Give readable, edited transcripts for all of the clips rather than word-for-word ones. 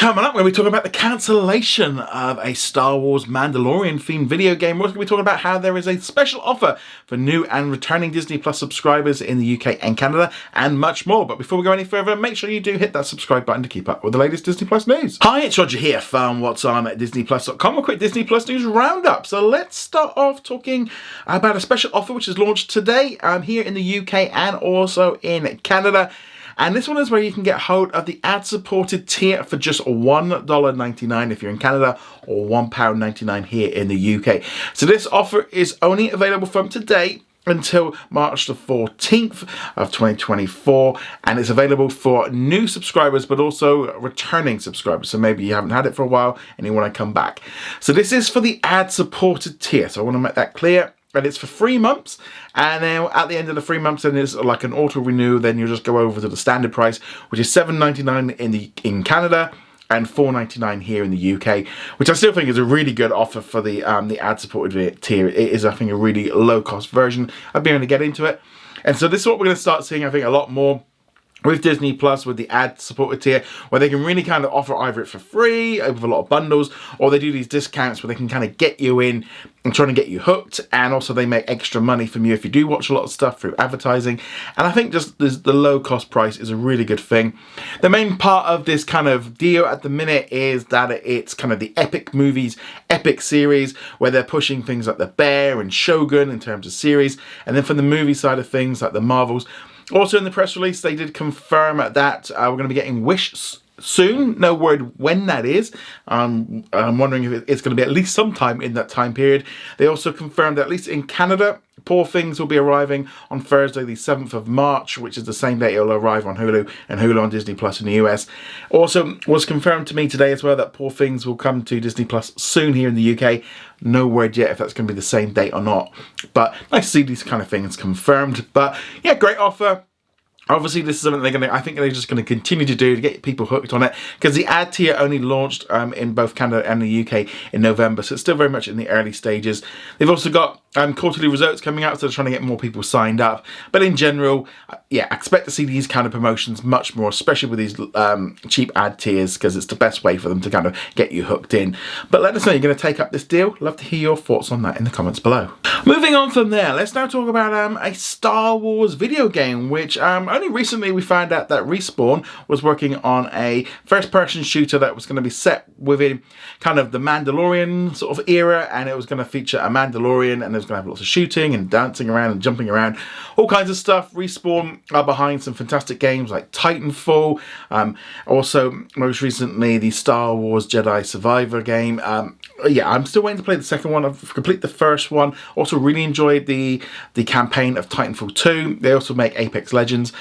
Coming up, we're going to be talking about the cancellation of a Star Wars Mandalorian themed video game. We're also going to be talking about how there is a special offer for new and returning Disney Plus subscribers in the UK and Canada, and much more. But before we go any further, make sure you do hit that subscribe button to keep up with the latest Disney Plus news. Hi, it's Roger here from What's On at DisneyPlus.com. A quick Disney Plus news roundup. So let's start off talking about a special offer which is launched today here in the UK and also in Canada. And this one is where you can get hold of the ad-supported tier for just $1.99 if you're in Canada, or £1.99 here in the UK. So this offer is only available from today until March the 14th of 2024, and it's available for new subscribers but also returning subscribers. So maybe you haven't had it for a while and you want to come back. So this is for the ad-supported tier, so I want to make that clear. And it's for 3 months, and then at the end of the 3 months, then it's like an auto renew. Then you just go over to the standard price, which is $7.99 in Canada and $4.99 here in the UK, which I still think is a really good offer for the ad-supported tier. It is, I think, a really low-cost version. I'd be able to get into it, and so this is what we're going to start seeing, I think, a lot more with Disney Plus, with the ad-supported tier, where they can really kind of offer either it for free with a lot of bundles, or they do these discounts where they can kind of get you in and trying to get you hooked, and also they make extra money from you if you do watch a lot of stuff through advertising. And I think just the low-cost price is a really good thing. The main part of this kind of deal at the minute is that it's kind of the epic movies, epic series, where they're pushing things like The Bear and Shogun in terms of series, and then from the movie side of things, like the Marvels. Also in the press release, they did confirm that we're going to be getting Wish soon. No word when that is. I'm wondering if it's going to be at least sometime in that time period. They also confirmed that at least in Canada, Poor Things will be arriving on Thursday the 7th of March, which is the same day it'll arrive on Hulu, and Hulu on Disney Plus in the US. Also was confirmed to me today as well that Poor Things will come to Disney Plus soon here in the UK. No word yet if that's going to be the same date or not, but nice to see these kind of things confirmed. But yeah, great offer. Obviously, this is something I think they're just going to continue to do to get people hooked on it, because the ad tier only launched in both Canada and the UK in November, so it's still very much in the early stages. They've also got quarterly results coming out, so they're trying to get more people signed up. But in general, yeah, I expect to see these kind of promotions much more, especially with these cheap ad tiers, because it's the best way for them to kind of get you hooked in. But let us know you're going to take up this deal. Love to hear your thoughts on that in the comments below. Moving on from there, let's now talk about a Star Wars video game, which only recently we found out that Respawn was working on a first-person shooter that was going to be set within kind of the Mandalorian sort of era, and it was going to feature a Mandalorian, and it was going to have lots of shooting and dancing around and jumping around, all kinds of stuff. Respawn are behind some fantastic games like Titanfall, also most recently the Star Wars Jedi Survivor game. Yeah, I'm still waiting to play the second one. I've completed the first one. Also really enjoyed the campaign of Titanfall 2. They also make Apex Legends.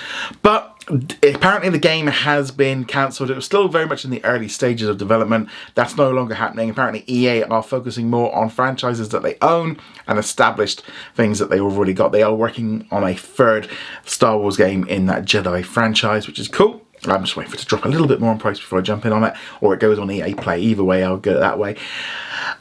But apparently the game has been cancelled. It was still very much in the early stages of development. That's no longer happening. Apparently EA are focusing more on franchises that they own and established things that they already got. They are working on a third Star Wars game in that Jedi franchise, which is cool. I'm just waiting for it to drop a little bit more in price before I jump in on it, or it goes on EA Play. Either way, I'll go that way.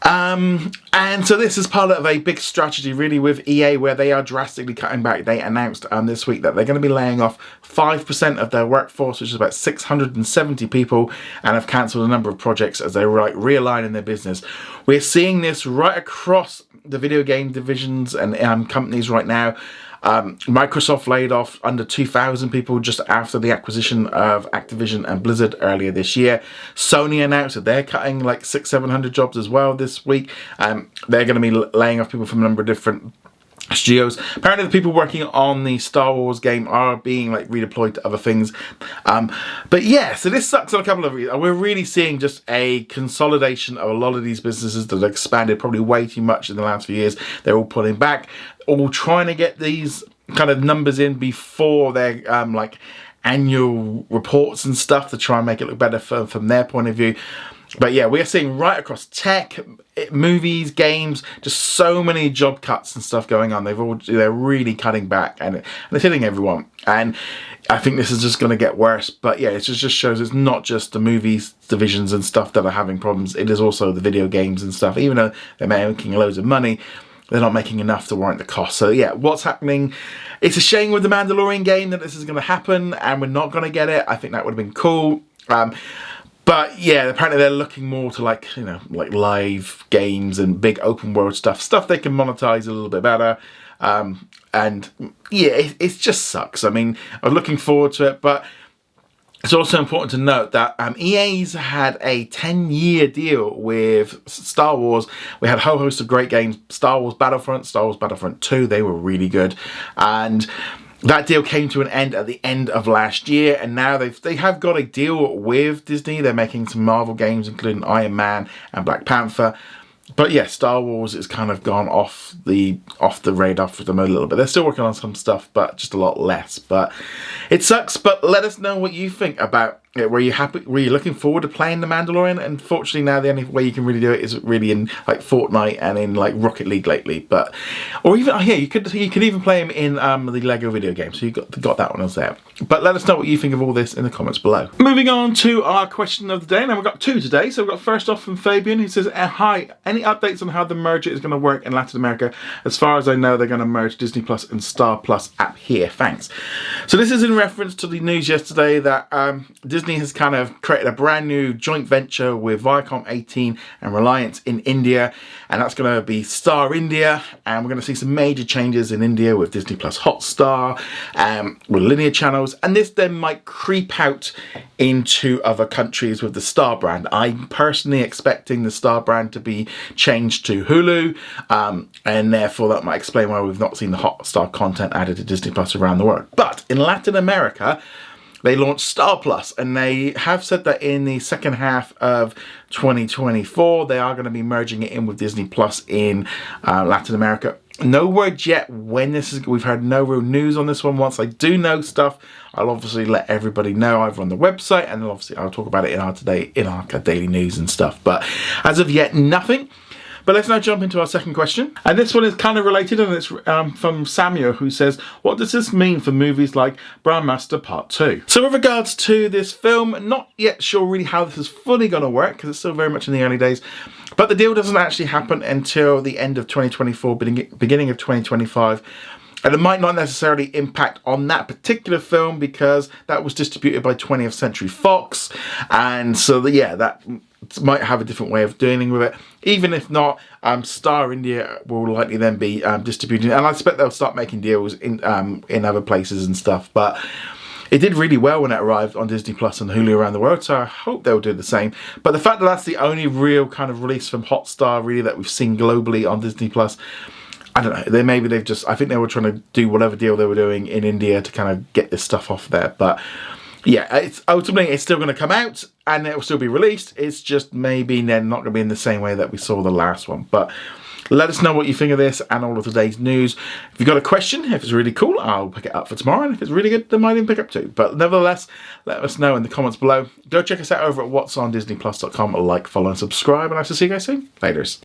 And so this is part of a big strategy really with EA, where they are drastically cutting back. They announced this week that they're going to be laying off 5% of their workforce, which is about 670 people, and have cancelled a number of projects as they're realigning their business. We're seeing this right across the video game divisions and companies right now. Microsoft laid off under 2,000 people just after the acquisition of Activision and Blizzard earlier this year. Sony announced that they're cutting like 600-700 jobs as well this week. They're going to be laying off people from a number of different studios. Apparently the people working on the Star Wars game are being like redeployed to other things. But yeah, so this sucks on a couple of reasons. We're really seeing just a consolidation of a lot of these businesses that have expanded probably way too much in the last few years. They're all pulling back, all trying to get these kind of numbers in before their like annual reports and stuff to try and make it look better from their point of view. But yeah, we're seeing right across tech, movies, games, just so many job cuts and stuff going on. They're really cutting back, and it's hitting everyone. And I think this is just going to get worse. But yeah, it just shows it's not just the movies divisions and stuff that are having problems. It is also the video games and stuff. Even though they're making loads of money, they're not making enough to warrant the cost. So yeah, what's happening? It's a shame with the Mandalorian game that this is going to happen, and we're not going to get it. I think that would have been cool. But yeah, apparently they're looking more to like, you know, like live games and big open world stuff they can monetize a little bit better. And yeah, it just sucks. I mean, I'm looking forward to it, but it's also important to note that EA's had a 10-year deal with Star Wars. We had a whole host of great games. Star Wars Battlefront 2, they were really good. And that deal came to an end at the end of last year, and now they have got a deal with Disney. They're making some Marvel games, including Iron Man and Black Panther. But yeah, Star Wars has kind of gone off the radar for them a little bit. They're still working on some stuff, but just a lot less. But it sucks. But let us know what you think about it. Were you happy? Were you looking forward to playing The Mandalorian? Unfortunately, now the only way you can really do it is really in like Fortnite and in like Rocket League lately. But or even yeah, you could even play him in the Lego video game. So you got that one as there. But let us know what you think of all this in the comments below. Moving on to our question of the day. Now we've got two today. So we've got first off from Fabian, who says, "Hi, any updates on how the merger is going to work in Latin America? As far as I know, they're going to merge Disney Plus and Star Plus app here. Thanks." So this is in reference to the news yesterday that Disney has kind of created a brand new joint venture with Viacom 18 and Reliance in India, and that's going to be Star India, and we're going to see some major changes in India with Disney Plus Hotstar, with linear channels, and this then might creep out into other countries with the Star brand. I'm personally expecting the Star brand to be changed to Hulu, and therefore that might explain why we've not seen the Hotstar content added to Disney Plus around the world. But in Latin America, they launched Star Plus, and they have said that in the second half of 2024, they are going to be merging it in with Disney Plus in Latin America. No word yet when this is. We've heard no real news on this one. Once I do know stuff, I'll obviously let everybody know either on the website, and then obviously I'll talk about it in our daily news and stuff. But as of yet, nothing. But let's now jump into our second question. And this one is kind of related, and it's from Samuel, who says, "What does this mean for movies like Brandmaster Part 2? So with regards to this film, not yet sure really how this is fully going to work, because it's still very much in the early days. But the deal doesn't actually happen until the end of 2024, beginning of 2025. And it might not necessarily impact on that particular film because that was distributed by 20th Century Fox. And so, yeah, that might have a different way of dealing with it. Even if not, Star India will likely then be distributing. And I expect they'll start making deals in other places and stuff. But it did really well when it arrived on Disney Plus and Hulu around the world, so I hope they'll do the same. But the fact that that's the only real kind of release from Hotstar really that we've seen globally on Disney Plus, I don't know. I think they were trying to do whatever deal they were doing in India to kind of get this stuff off there. But yeah, it's still going to come out and it will still be released. It's just maybe they're not going to be in the same way that we saw the last one. But let us know what you think of this and all of today's news. If you've got a question, if it's really cool, I'll pick it up for tomorrow. And if it's really good, then I might even pick up too. But nevertheless, let us know in the comments below. Go check us out over at whatsondisneyplus.com. Like, follow, and subscribe. And I shall see you guys soon. Laters.